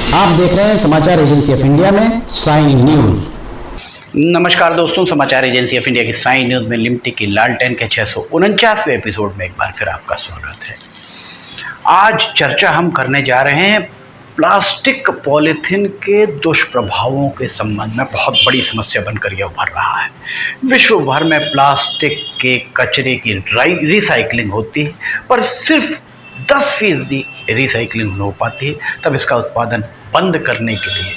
आप देख रहे हैं समाचार एजेंसी ऑफ इंडिया में साइन न्यूज। नमस्कार दोस्तों, समाचार एजेंसी ऑफ इंडिया की साइन न्यूज में लिमटिक की लालटेन के 649वें एपिसोड में एक बार फिर आपका स्वागत है। आज चर्चा हम करने जा रहे हैं प्लास्टिक पॉलीथीन के दुष्प्रभावों के संबंध में। बहुत बड़ी समस्या बनकर यह उभर रहा है। विश्व भर में प्लास्टिक के कचरे की रिसाइकलिंग होती है, पर सिर्फ 10% रिसाइकलिंग हो पाती है। तब इसका उत्पादन बंद करने के लिए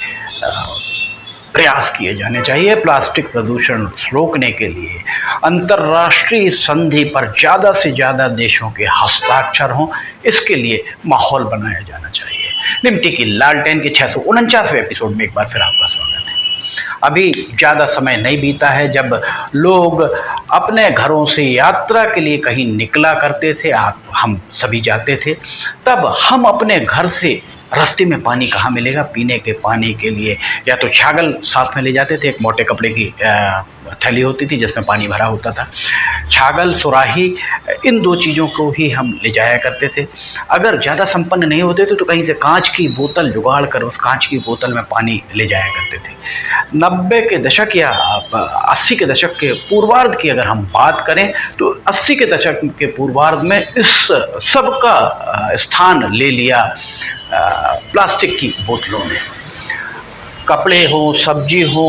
प्रयास किए जाने चाहिए। प्लास्टिक प्रदूषण रोकने के लिए अंतर्राष्ट्रीय संधि पर ज़्यादा से ज़्यादा देशों के हस्ताक्षर हों, इसके लिए माहौल बनाया जाना चाहिए। लिमटिक की लालटेन के 649वें एपिसोड में एक बार फिर आपका स्वागत है। अभी ज़्यादा समय नहीं बीता है जब लोग अपने घरों से यात्रा के लिए कहीं निकला करते थे। हम सभी जाते थे। तब हम अपने घर से रास्ते में पानी कहाँ मिलेगा पीने के पानी के लिए, या तो छागल साथ में ले जाते थे। एक मोटे कपड़े की थैली होती थी जिसमें पानी भरा होता था। छागल, सुराही, इन दो चीज़ों को ही हम ले जाया करते थे। अगर ज़्यादा संपन्न नहीं होते थे तो कहीं से कांच की बोतल जुगाड़ कर उस कांच की बोतल में पानी ले जाया करते थे। 90 के दशक या 80 के दशक के पूर्वार्ध की अगर हम बात करें तो 80 के दशक के पूर्वार्ध में इस सब का स्थान ले लिया प्लास्टिक की बोतलों ने। कपड़े हों, सब्जी हो,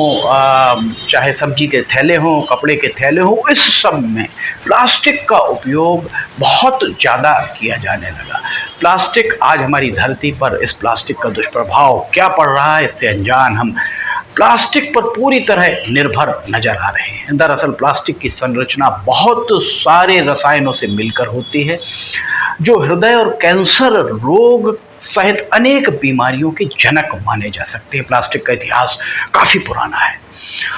चाहे सब्जी के थैले हों, कपड़े के थैले हों, इस सब में प्लास्टिक का उपयोग बहुत ज़्यादा किया जाने लगा। प्लास्टिक आज हमारी धरती पर इस प्लास्टिक का दुष्प्रभाव क्या पड़ रहा है, इससे अनजान हम प्लास्टिक पर पूरी तरह निर्भर नजर आ रहे हैं। दरअसल प्लास्टिक की संरचना बहुत सारे रसायनों से मिलकर होती है जो हृदय और कैंसर रोग सहित अनेक बीमारियों के जनक माने जा सकते हैं। प्लास्टिक का इतिहास काफ़ी पुराना है।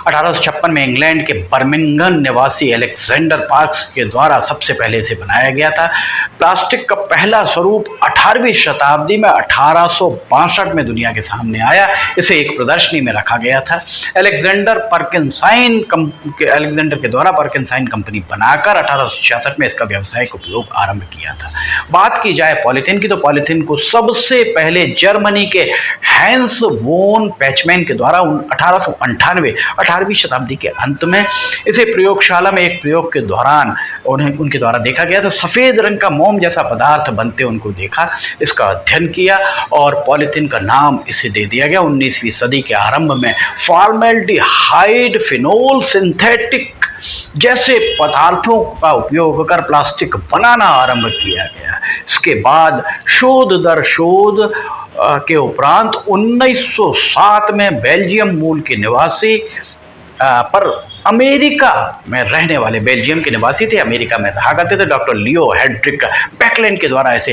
1856 में इंग्लैंड के बर्मिंघम निवासी अलेक्जेंडर पार्क्स के द्वारा सबसे पहले इसे बनाया गया था। प्लास्टिक का पहला स्वरूप 18वीं शताब्दी में 1862 में दुनिया के सामने आया। इसे एक प्रदर्शनी में रखा गया था। अलेक्जेंडर के द्वारा पर्किंसाइन कंपनी बनाकर 1866 में इसका व्यावसायिक उपयोग आरंभ किया था। बात की जाए पॉलीथीन की तो पॉलीथीन को सबसे पहले जर्मनी के हैंस वोन पैचमैन के द्वारा 1898 शताब्दी के अंत में इसे प्रयोगशाला में एक प्रयोग के दौरान उनके द्वारा देखा गया। तो सफ़ेद रंग का मोम जैसा पदार्थ बनते उनको देखा, इसका अध्ययन किया और पॉलीथीन का नाम इसे दे दिया गया। 19वीं सदी के आरंभ में फॉर्मेल्डिहाइड, फिनोल, सिंथेटिक जैसे पदार्थों का उपयोग कर प्लास्टिक बनाना आरंभ किया गया। इसके बाद शोध दर शोध के उपरांत 1907 में बेल्जियम मूल के निवासी पर अमेरिका में रहने वाले बेल्जियम के निवासी थे, अमेरिका में रहा करते थे, डॉक्टर लियो हेड्रिक बैकलैंड के द्वारा इस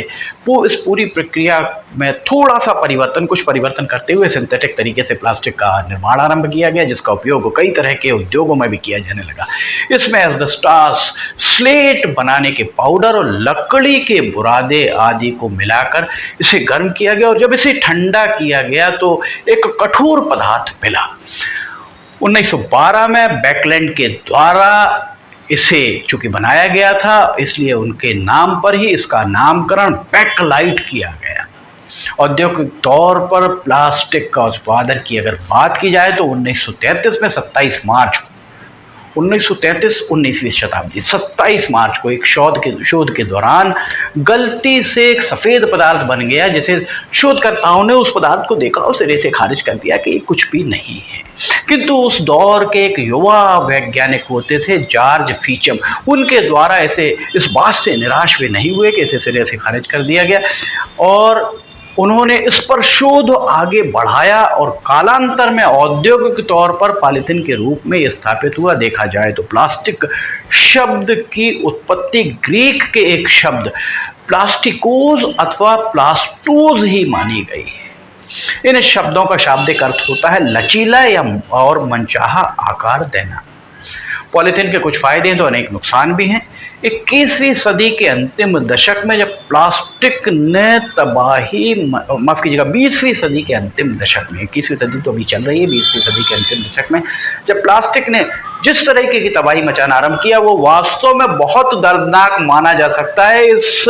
पूरी प्रक्रिया में कुछ परिवर्तन करते हुए सिंथेटिक तरीके से प्लास्टिक का निर्माण आरंभ किया गया, जिसका उपयोग कई तरह के उद्योगों में भी किया जाने लगा। इसमें एस्बेस्टॉस, स्लेट बनाने के पाउडर और लकड़ी के बुरादे आदि को मिलाकर इसे गर्म किया गया और जब इसे ठंडा किया गया तो एक कठोर पदार्थ मिला। 1912 में बैकलैंड के द्वारा इसे चूंकि बनाया गया था इसलिए उनके नाम पर ही इसका नामकरण बैकलाइट किया गया। औद्योगिक तौर पर प्लास्टिक का उत्पादन की अगर बात की जाए तो 1933 में 27 मार्च 19वीं शताब्दी 27 मार्च को एक शोध के दौरान गलती से एक सफ़ेद पदार्थ बन गया, जिसे शोधकर्ताओं ने उस पदार्थ को देखा और सिरे से खारिज कर दिया कि ये कुछ भी नहीं है। किंतु उस दौर के एक युवा वैज्ञानिक होते थे जॉर्ज फीचम, उनके द्वारा इस बात से निराश वे नहीं हुए कि इसे सिरे से खारिज कर दिया गया और उन्होंने इस पर शोध आगे बढ़ाया और कालांतर में औद्योगिक तौर पर पॉलीथीन के रूप में यह स्थापित हुआ। देखा जाए तो प्लास्टिक शब्द की उत्पत्ति ग्रीक के एक शब्द प्लास्टिकोज अथवा प्लास्टोज ही मानी गई है। इन शब्दों का शाब्दिक अर्थ होता है लचीला या और मनचाहा आकार देना। पॉलीथीन के कुछ फायदे हैं तो अनेक नुकसान भी हैं। 21वीं सदी के अंतिम दशक में जब प्लास्टिक ने तबाही, माफ कीजिएगा, 20वीं सदी के अंतिम दशक में, 21वीं सदी तो अभी चल रही है, 20वीं सदी के अंतिम दशक में जब प्लास्टिक ने जिस तरीके की तबाही मचाना आरंभ किया वो वास्तव में बहुत दर्दनाक माना जा सकता है। इस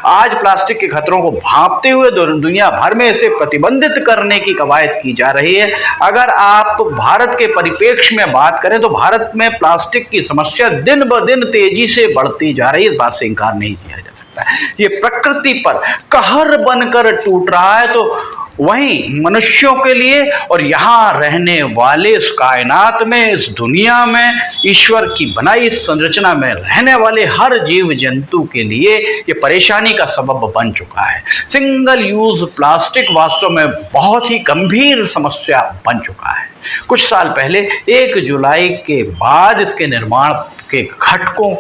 आज प्लास्टिक के खतरों को भांपते हुए दुनिया भर में इसे प्रतिबंधित करने की कवायद की जा रही है। अगर आप भारत के परिप्रेक्ष्य में बात करें तो भारत में प्लास्टिक की समस्या दिन ब दिन तेजी से बढ़ती जा रही है, इस बात से इनकार नहीं किया जा सकता। ये प्रकृति पर कहर बनकर टूट रहा है, तो वहीं मनुष्यों के लिए और यहाँ रहने वाले इस कायनात में, इस दुनिया में, ईश्वर की बनाई इस संरचना में रहने वाले हर जीव जंतु के लिए ये परेशानी का सबब बन चुका है। सिंगल यूज प्लास्टिक वास्तव में बहुत ही गंभीर समस्या बन चुका है। कुछ साल पहले 1 जुलाई के बाद इसके निर्माण के घटकों,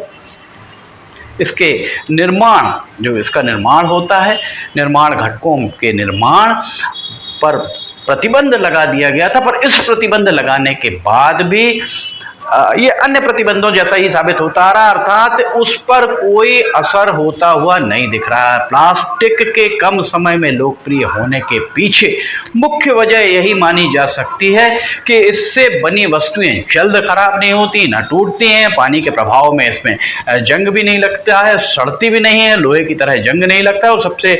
इसके निर्माण, जो इसका निर्माण होता है, निर्माण घटकों के निर्माण पर प्रतिबंध लगा दिया गया था। पर इस प्रतिबंध लगाने के बाद भी ये अन्य प्रतिबंधों जैसा ही साबित होता आ रहा, अर्थात उस पर कोई असर होता हुआ नहीं दिख रहा है। प्लास्टिक के कम समय में लोकप्रिय होने के पीछे मुख्य वजह यही मानी जा सकती है कि इससे बनी वस्तुएं जल्द खराब नहीं होती, न टूटती हैं, पानी के प्रभाव में इसमें जंग भी नहीं लगता है, सड़ती भी नहीं है, लोहे की तरह जंग नहीं लगता। और सबसे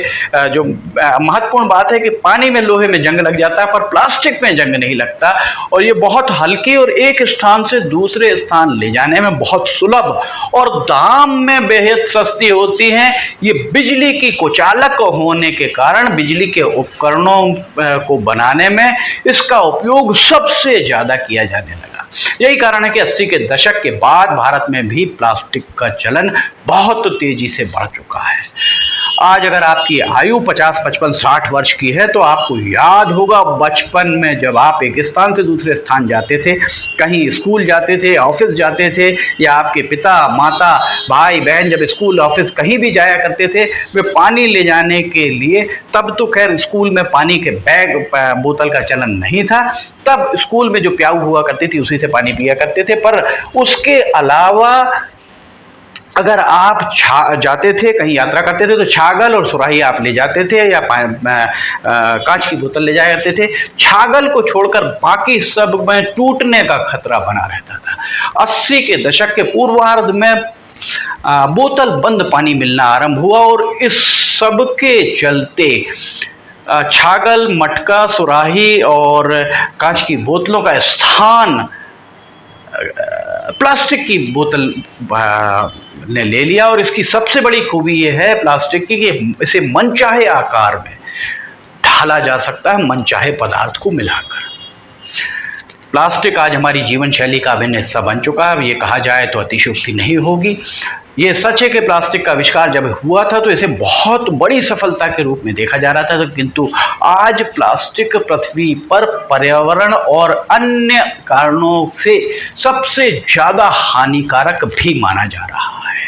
जो महत्वपूर्ण बात है कि पानी में लोहे में जंग लग जाता है पर प्लास्टिक में जंग नहीं लगता, और ये बहुत हल्की और एक स्थान से दूसरे स्थान ले जाने में बहुत सुलभ और दाम में बेहद सस्ती होती हैं। ये बिजली की कुचालक होने के कारण बिजली के उपकरणों को बनाने में इसका उपयोग सबसे ज्यादा किया जाने लगा। यही कारण है कि 80 के दशक के बाद भारत में भी प्लास्टिक का चलन बहुत तेजी से बढ़ चुका है। आज अगर आपकी आयु 50, 55, 60 वर्ष की है तो आपको याद होगा बचपन में जब आप एक स्थान से दूसरे स्थान जाते थे, कहीं स्कूल जाते थे, ऑफिस जाते थे, या आपके पिता, माता, भाई, बहन जब स्कूल, ऑफिस कहीं भी जाया करते थे, वे पानी ले जाने के लिए, तब तो खैर स्कूल में पानी के बैग, बोतल का चलन नहीं था, तब स्कूल में जो प्याऊ हुआ करती थी उसी से पानी पिया करते थे। पर उसके अलावा अगर आप जाते थे, कहीं यात्रा करते थे तो छागल और सुराही आप ले जाते थे, या कांच की बोतल ले जाया करते थे। छागल को छोड़कर बाकी सब में टूटने का खतरा बना रहता था। 80 के दशक के पूर्वार्ध में बोतल बंद पानी मिलना आरंभ हुआ और इस सब के चलते छागल, मटका, सुराही और कांच की बोतलों का स्थान प्लास्टिक की बोतल ने ले लिया। और इसकी सबसे बड़ी खूबी यह है प्लास्टिक की कि इसे मनचाहे आकार में ढाला जा सकता है, मनचाहे पदार्थ को मिलाकर। प्लास्टिक आज हमारी जीवन शैली का अभिन्न हिस्सा बन चुका है। ये कहा जाए तो अतिशयोक्ति नहीं होगी। ये सच है कि प्लास्टिक का आविष्कार जब हुआ था तो इसे बहुत बड़ी सफलता के रूप में देखा जा रहा था, किंतु आज प्लास्टिक पृथ्वी पर पर्यावरण और अन्य कारणों से सबसे ज़्यादा हानिकारक भी माना जा रहा है।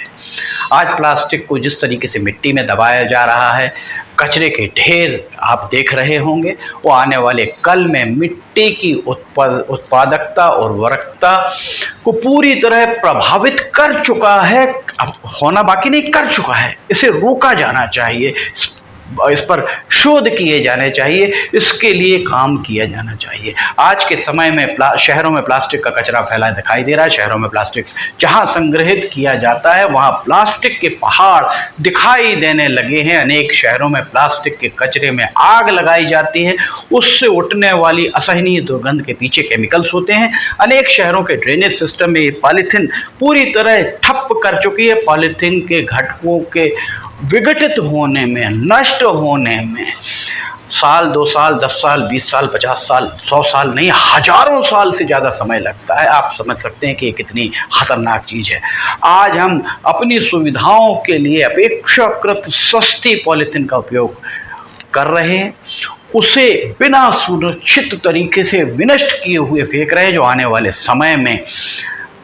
आज प्लास्टिक को जिस तरीके से मिट्टी में दबाया जा रहा है, कचरे के ढेर आप देख रहे होंगे, वो आने वाले कल में मिट्टी की उत्पादकता और उर्वरकता को पूरी तरह प्रभावित कर चुका है। अब होना बाकी नहीं, कर चुका है। इसे रोका जाना चाहिए, इस पर शोध किए जाने चाहिए, इसके लिए काम किया जाना चाहिए। आज के समय में शहरों में प्लास्टिक का कचरा फैला दिखाई दे रहा है। शहरों में प्लास्टिक जहां संग्रहित किया जाता है वहां प्लास्टिक के पहाड़ दिखाई देने लगे हैं। अनेक शहरों में प्लास्टिक के कचरे में आग लगाई जाती है, उससे उठने वाली असहनीय दुर्गंध के पीछे केमिकल्स होते हैं। अनेक शहरों के ड्रेनेज सिस्टम में ये पॉलीथीन पूरी तरह ठप कर चुकी है। पॉलीथीन के घटकों के विघटित होने में, नष्ट होने में साल, 2 साल, 10 साल, 20 साल, 50 साल, 100 साल नहीं, हजारों साल से ज़्यादा समय लगता है। आप समझ सकते हैं कि ये कितनी खतरनाक चीज़ है। आज हम अपनी सुविधाओं के लिए अपेक्षाकृत सस्ती पॉलीथीन का उपयोग कर रहे हैं, उसे बिना सुरक्षित तरीके से विनष्ट किए हुए फेंक रहे हैं, जो आने वाले समय में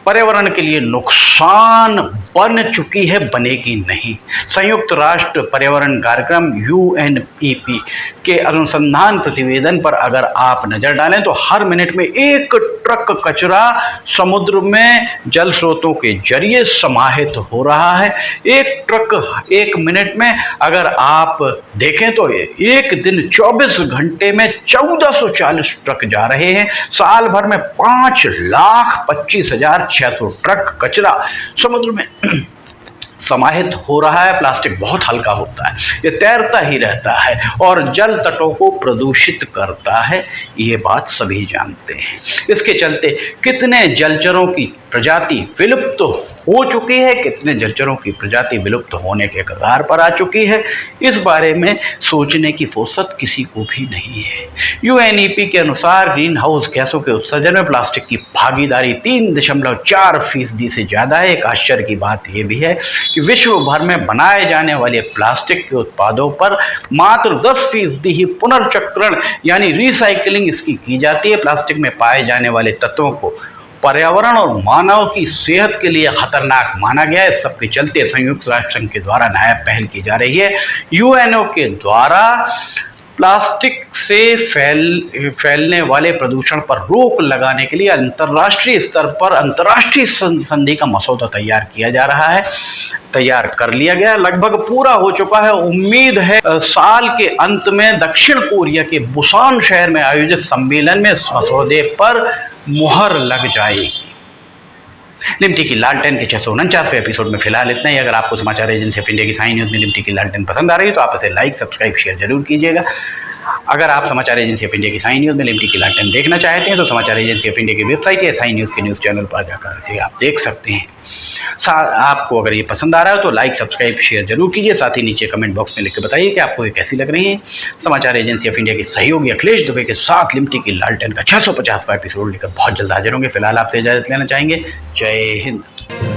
पर्यावरण के लिए नुकसान बन चुकी है, बनेगी नहीं। संयुक्त राष्ट्र पर्यावरण कार्यक्रम UNEP के अनुसंधान प्रतिवेदन पर अगर आप नजर डालें तो हर मिनट में 1 ट्रक कचरा समुद्र में जल स्रोतों के जरिए समाहित हो रहा है। 1 ट्रक 1 मिनट में अगर आप देखें तो एक दिन 24 घंटे में 1440 ट्रक जा रहे हैं। साल भर में 5,25,600 ट्रक कचरा समुद्र में समाहित हो रहा है। प्लास्टिक बहुत हल्का होता है, ये तैरता ही रहता है और जल तटों को प्रदूषित करता है, ये बात सभी जानते हैं। इसके चलते कितने जलचरों की प्रजाति विलुप्त हो चुकी है, कितने जलचरों की प्रजाति विलुप्त होने के कगार पर आ चुकी है, इस बारे में सोचने की फुर्सत किसी को भी नहीं है। UNEP के अनुसार ग्रीन हाउस गैसों के उत्सर्जन में प्लास्टिक की भागीदारी 3.4% से ज़्यादा है। एक आश्चर्य की बात यह भी है कि विश्व भर में बनाए जाने वाले प्लास्टिक के उत्पादों पर मात्र 10% ही पुनर्चक्रण यानी रिसाइकलिंग इसकी की जाती है। प्लास्टिक में पाए जाने वाले तत्वों को पर्यावरण और मानव की सेहत के लिए खतरनाक माना गया है। इस सबके चलते संयुक्त राष्ट्र संघ के द्वारा नायाब पहल की जा रही है। UNO के द्वारा प्लास्टिक से फैलने वाले प्रदूषण पर रोक लगाने के लिए अंतर्राष्ट्रीय स्तर पर अंतर्राष्ट्रीय संधि का मसौदा तैयार किया जा रहा है, तैयार कर लिया गया, लगभग पूरा हो चुका है। उम्मीद है साल के अंत में दक्षिण कोरिया के बुसान शहर में आयोजित सम्मेलन में इस मसौदे पर मुहर लग जाएगी। लिमटी की लालटेन के 649वें एपिसोड में फिलहाल इतना ही। अगर आपको समाचार एजेंसी ऑफ इंडिया की साई न्यूज़ में लिमटी की लालटेन पसंद आ रही है तो आप इसे लाइक, सब्सक्राइब, शेयर जरूर कीजिएगा। अगर आप समाचार एजेंसी ऑफ इंडिया की साई न्यूज़ में लिमटी की लालटेन देखना चाहते हैं तो समाचार एजेंसी ऑफ इंडिया की वेबसाइट या साई न्यूज़ के न्यूज़ चैनल पर जाकर इसे आप देख सकते हैं। आपको अगर ये पसंद आ रहा है तो लाइक, सब्सक्राइब, शेयर जरूर कीजिए। साथ ही नीचे कमेंट बॉक्स में लिख के बताइए कि आपको ये कैसी लग रही है। समाचार एजेंसी ऑफ इंडिया के सहयोगी अखिलेश दुबे के साथ लिमटी की लालटेन का 650वां एपिसोड लेकर बहुत जल्द हाजिर होंगे। फिलहाल आपसे इजाजत लेना चाहेंगे। जय हिंद।